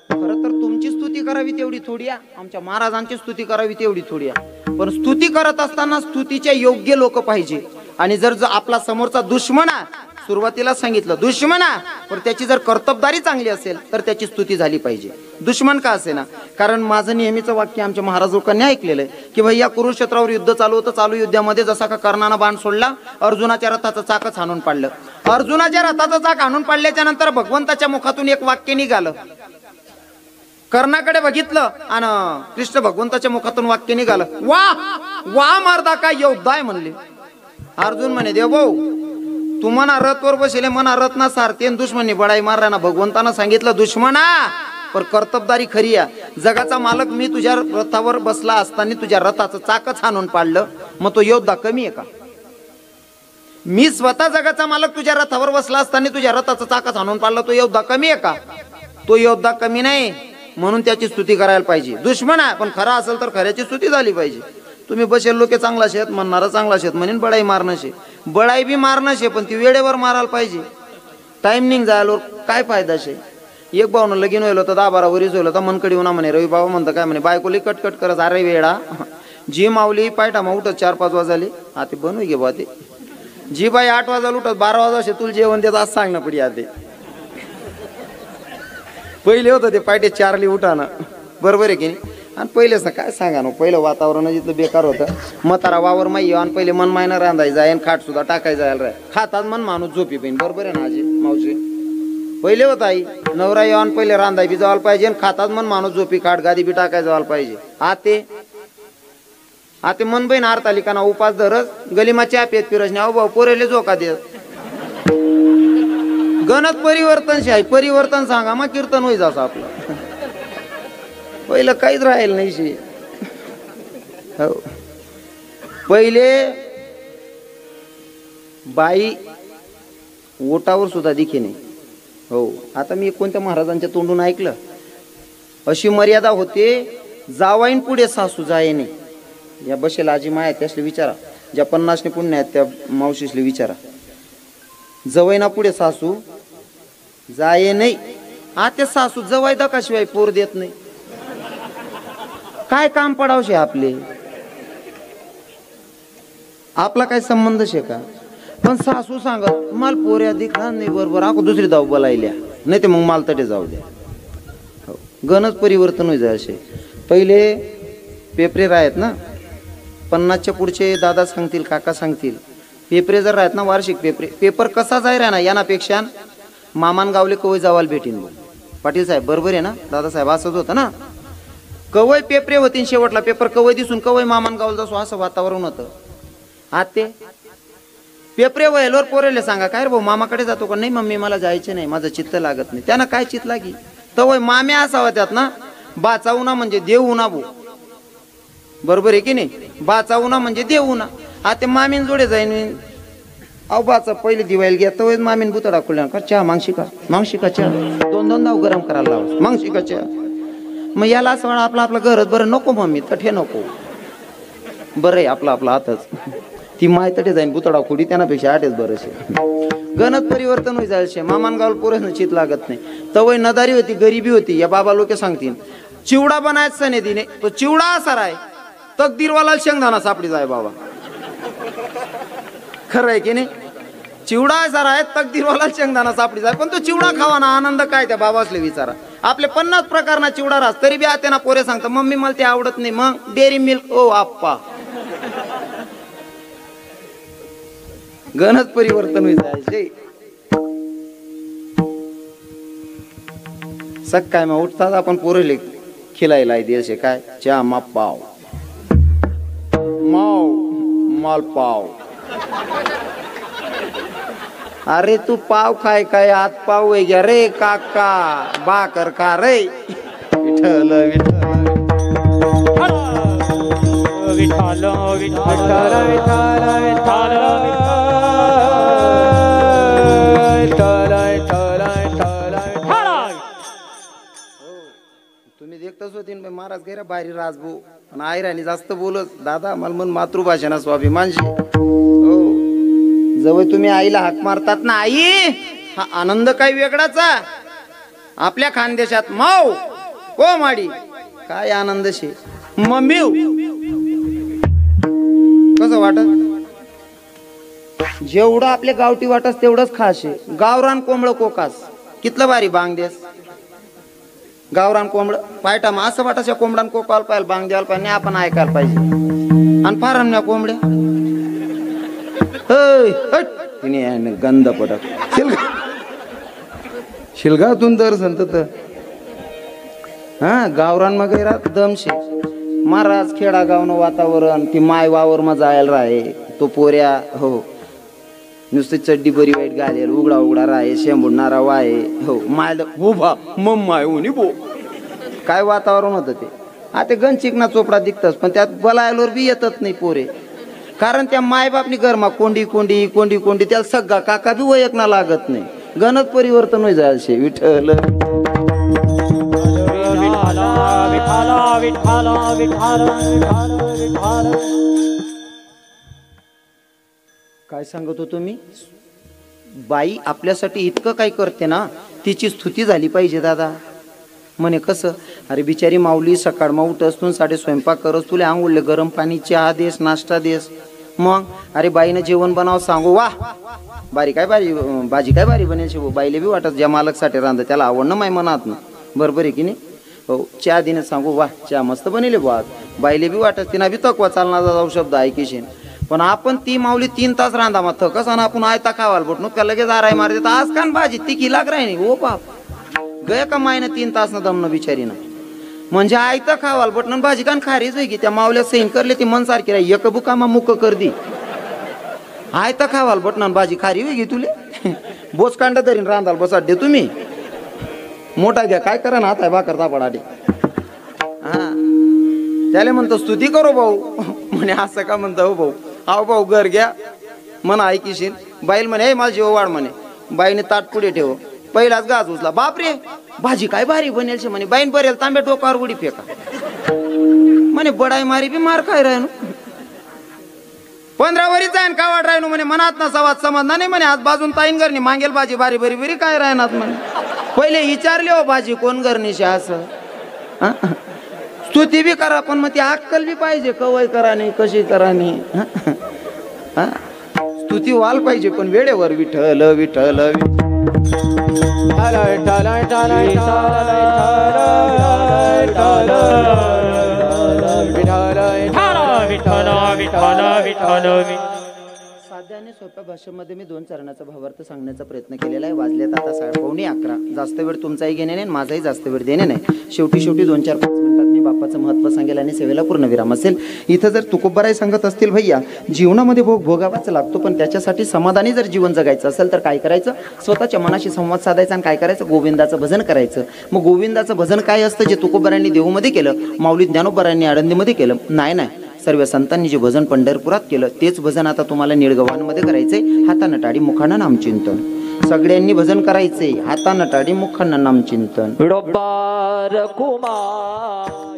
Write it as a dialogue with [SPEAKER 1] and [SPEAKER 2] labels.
[SPEAKER 1] खरं तर तुमची स्तुती करावी तेवढी थोडी आहे, आमच्या महाराजांची स्तुती करावी तेवढी आहे, पण स्तुती करत असताना स्तुतीच्या योग्य लोक पाहिजे. आणि जर आपला समोरचा दुश्मन आहे, सुरुवातीला सांगितलं दुश्मन आहे, पण त्याची जर कर्तबदारी चांगली असेल तर त्याची स्तुती झाली पाहिजे. दुश्मन का असे ना, कारण माझं नेहमीचं वाक्य आमच्या महाराज लोकांनी ऐकलेलं आहे की भैया कुरुक्षेत्रावर युद्ध चालू होतं, चालू युद्धामध्ये जसा का कर्णानं बाण सोडला, अर्जुनाच्या रथाचं चाकच हाणून पाडलं. अर्जुनाच्या रथाचं चाक हाणून पाडल्याच्या नंतर भगवंताच्या मुखातून एक वाक्य निघालं. कर्णाकडे बघितलं आणि कृष्ण भगवंताच्या मुखातून वाक्य निघालं, वा वा मारदा काय योद्धा आहे म्हणले. अर्जुन म्हणे देव भाऊ, तू मना रथवर बसले, मना रथ ना सारते, दुश्मनी बडाई मारला ना. भगवंतानं सांगितलं दुश्मना पर कर्तबदारी खरी आहे. जगाचा मालक मी तुझ्या रथावर बसला असताना तुझ्या रथाचं चाकच हाणून पाडलं, मग तो योद्धा कमी आहे का? मी स्वतः जगाचा मालक तुझ्या रथावर बसला असताना तुझ्या रथाचं चाकच हाणून पाडलं, तो योद्धा कमी आहे का? तो योद्धा कमी नाही, म्हणून त्याची स्तुती करायला पाहिजे. दुश्मन आहे पण खरा असेल तर खऱ्याची स्तुती झाली पाहिजे. तुम्ही बसेल लोक चांगला शेत म्हणणारा चांगला शेत म्हणून बडाई मारणं शे, बडाई बी मारणं शे, पण ती वेळेवर मारायला पाहिजे. टाइमिंग जायला काय फायदा शे. एक भाऊनं लगीन व्हायला होतं, 10-12 वरीस व्हायला होता, मनकडी होणार म्हणे. रवी बाबा म्हणतं काय म्हणे, बायकोली कटकट करत, अरे वेळा जी मावली पायटा मग उठत 4-5 वाजले, आता बनवू घे बा ते. जी बाई 8 वाजायला उठत 12 वाजता तुला जेवण देत असं सांगणं पडी. आते पहिले होतं ते पायटे 4ली उठाना, बरोबर आहे की नाही? आणि पहिलेच ना काय सांगा ना, पहिलं वातावरण जिथलं बेकार होतं. म्हातारा वावर माई आणि पहिले मन मायना रांधाय जाय आणि खाट सुद्धा टाकाय जायला राय, खातात मन माणूस झोपी पाहिजे. बरोबर आहे ना आजी मावशी? पहिले होत आई नवरा येऊन पहिले रांधाय बी जायला पाहिजे आणि खातात मन माणूस झोपी खाट गादी बी टाकाय जायला पाहिजे. आते मन बहीण आरतालिका ना उपास धरस, गलिमाची आपेत फिरस नाही. अहो भाऊ पोरेले झोका देत. गणत परिवर्तन आहे, परिवर्तन सांगा मग कीर्तन होई जास आपलं. पहिलं काहीच राहील नाही शे. हो पहिले बाई ओटावर सुद्धा दिखे नाही. हो आता मी कोणत्या महाराजांच्या तोंडून ऐकलं, अशी मर्यादा होते, जावाईन पुढे सासू जाये नाही. या बसेल आजी माया त्यासले विचारा, ज्या 50ने पुण्य आहेत त्या मावशीसले विचारा, जवैना पुढे सासू जाये नाही. आता सासू जवाई दकाशिवाय पोर देत नाही. काय काम पडावशे आपले, आपला काय संबंध शे का? पण सासू सांगत मला पोऱ्या दिखणार नाही, बरोबर आको दुसरी जाऊ बोलायल्या, नाही ते मग माल तटे जाऊ द्या. हो गणच परिवर्तन होई जाय. असे पहिले पेपरे राहत ना, 50च्या पुढचे दादा सांगतील काका सांगतील, पेपरे जर राहत ना वार्षिक पेपर कसा जाय राहा ना, यानापेक्षा मामान गावले कवय जावाल भेटीन. पाटील साहेब बरोबर आहे ना, दादासाहेब असंच होतं ना. कवय पेपरे होतीन, शेवटला पेपर कवय दिसून कवय मामान गावला जासो असं वातावरण होतं. आते पेपरे वयलोर पोरेले सांगा काय रे भाऊ मामाकडे जातो का? नाही मम्मी मला जायचे नाही, माझं चित्त लागत नाही. त्यांना काय चित्त लागी? तवय माम्या असावा त्यात ना, बाचावना म्हणजे देऊना भो, बरोबर आहे की नाही? बाचावना म्हणजे देऊना. आता मामीन जोडे जाईन, अहो बाचा पहिले दिवायला घ्या तवय मामीन बुतडा खुल्या का चहा मागशी का चहा 2-2 दाव गरम करायला लाव मागशी का चहा. मग याला असं म्हणा आपलं आपलं घरच बरं नको मम्मी तठे नको, बरं आहे आपलं आपलं आताच. ती माय तटे जाईन बुतडा खोडी, त्यानापेक्षा आठच बरं शे. गणत परिवर्तन होई जायचे. मामान गावला पोरेसनं चित लागत नाही. तवय नदारी होती, गरीबी होती. या बाबा लोक सांगतील चिवडा बनायच सने दिने, तो चिवडा असा राय तकदीरवाला शेंगदाणा सापडी जाय बाबा. खरं आहे की नाही? चिवडा असा राय तकदीरवाला शेंगदाणा सापडी जाय, पण तो चिवडा खावाना आनंद काय त्या बाबासले विचारा. आपले 50 प्रकारना चिवडा राहत तरी बी आते ना पोरे सांगता मम्मी मला ते आवडत नाही. मग डेअरी मिल्क ओ आप्पा. गणच परिवर्तन होई जायचे. सकाळी मग उठतात आपण पोरेले खिलायला द्यायचे काय चहा मा पाव माव माल पाव. अरे तू पाव खाय काय आत पाव आहे घ्या रे काका, बाकर खा रे. विठ्ठल विठ्ठल विठ्ठल विठ्ठल तुम्ही देखतच होती महाराज गैरा बाहेर राजभू आणि आयराणी जास्त बोलत दादा मला मन मातृभाषा ना स्वाभिमानशी. हो जवळ तुम्ही आईला हाक मारतात ना, आई, हा आनंद काही वेगळाच आपल्या खानदेशात माऊ को माडी काय आनंद शे मम्मी कसं वाटत. जेवढं आपल्या गावठी वाटस तेवढंच खास आहे. गावरान कोंबड कोकास कितलं भारी बांगदेस. गावरान कोंबड पायटा मग असं वाटायच्या कोंबडान कोकाल पाहिजे बांग द्यायला पाहिजे आपण ऐकायला पाहिजे. आणि फारामण्या कोंबड्या तिने गंध पडत शिलगातून दर संत हा गावरान मग दमशे महाराज खेडा गावनं वातावरण ती माय वावर मा जायला राहे तो पोऱ्या हो नुसती चड्डी बरी वाईट घालेल उघडा उघडा राहे शेंबुडणारा वाये हो माय उभा मम्माय उनी बो काय वातावरण होतं ते. आता गण चिकना चोपडा दिखतच पण त्यात बलायलोर बी येतच नाही पोरे कारण त्या मायबापनी गरमा कोंडी कोंडी कोंडी कोंडी त्याला सगळा काका बी वयकना लागत नाही. गणच परिवर्तन होई जायचे विठ्ठल काय सांगत होतो मी. बाई आपल्यासाठी इतकं काय करते ना तिची स्तुती झाली पाहिजे दादा. म्हणे कसं अरे बिचारी माऊली सकाळ मग उठस तू साडे स्वयंपाक करस तुला आंघोळले गरम पाणी चहा देस नाश्ता देस. मग अरे बाईनं जेवण बनाव सांगू वा बारी काय बारी भाजी काय बारी बनेल बाईले बी वाटत ज्या मालकसाठी रांध त्याला आवडणं माय मनात ना बरोबर आहे की नाही. हो चहा दिने सांगू वा चहा मस्त बनेले बुवा बाईले बी वाटत तिना बी तकवा चालणार जाऊ शब्द ऐकीशीन. पण आपण ती माऊली 3 तास रांधा मग थकस आणि आपण आयता खावाल बटणू का लगेच आराय मारते आज कान भाजी तिखी लाग राही नाही. ओ बाप गया का मायनं 3 तास न दमनं बिचारीनं म्हणजे आयता खावाल बटणं भाजी कान खारीच आहे की त्या माऊल्या सैन करले ती मन सारखी राही एक बुकामा मुक कर दी आयता खावाल बटणं भाजी खारी होई गी तुले बोच कांड तरीन रांधाल बसा दे तुम्ही मोठा घ्या काय करा ना आता भाकर तापडाटे हा त्याला म्हणतो स्तुती करो भाऊ म्हणे असं का म्हणतो भाऊ आव भाऊ घर घ्या म्हणा ऐकीशील. बाईल म्हणे मला जेव वाढ म्हणे बाईने ताट पुढे ठेव पहिलाच गाज उचला बापरे भाजी काय भारी बनेल म्हणे बाईन बरेल तांब्या डोकावर उडी फेका म्हणे बडाई मारी बी मार काय राहणू 15 वरीच आहे का वाट राहणू म्हणे मनात ना सवाद समजणार नाही म्हणे आज बाजून ताईन घरनी मागेल भाजी भारी बरी बरी काय राहणार म्हणे पहिले विचारले हो भाजी कोण घरनीशी असं स्तुती बी करा पण मग ती अक्कल बी पाहिजे कवय करा नाही कशी करा नाही. स्तुती व्हाल पाहिजे पण वेळेवर विठ्ठल विठ्ठल साध्या आणि सोप्या भाषेमध्ये मी 2 चरणाचा भावार्थ सांगण्याचा प्रयत्न केलेला आहे. वाजलेत आता 11:15 जास्त वेळ तुमचाही घेणे नाही माझाही जास्त वेळ देणे नाही. शेवटी 2-4-5 मिनिटात मी बाप्पाचं महत्त्व सांगेल आणि सेवेला पूर्णविराम असेल. इथं जर तुकोबाराय सांगत असतील भैया जीवनामध्ये भोग भोगावाच लागतो पण त्याच्यासाठी समाधानी जर जीवन जगायचं असेल तर काय करायचं स्वतःच्या मनाशी संवाद साधायचा आणि काय करायचं गोविंदाचं भजन करायचं. मग गोविंदाचं भजन काय असतं जे तुकोबारायांनी देऊमध्ये केलं माऊली ज्ञानोबारायांनी आळंदीमध्ये केलं नाही सर्व संतांनी जे भजन पंढरपुरात केलं तेच भजन आता तुम्हाला निळगव्हाणमध्ये करायचंय. हातानं टाळी मुखानं नामचिंतन सगळ्यांनी भजन करायचंय हातानं टाळी मुखानं नामचिंतन.
[SPEAKER 2] विडोबार कुमार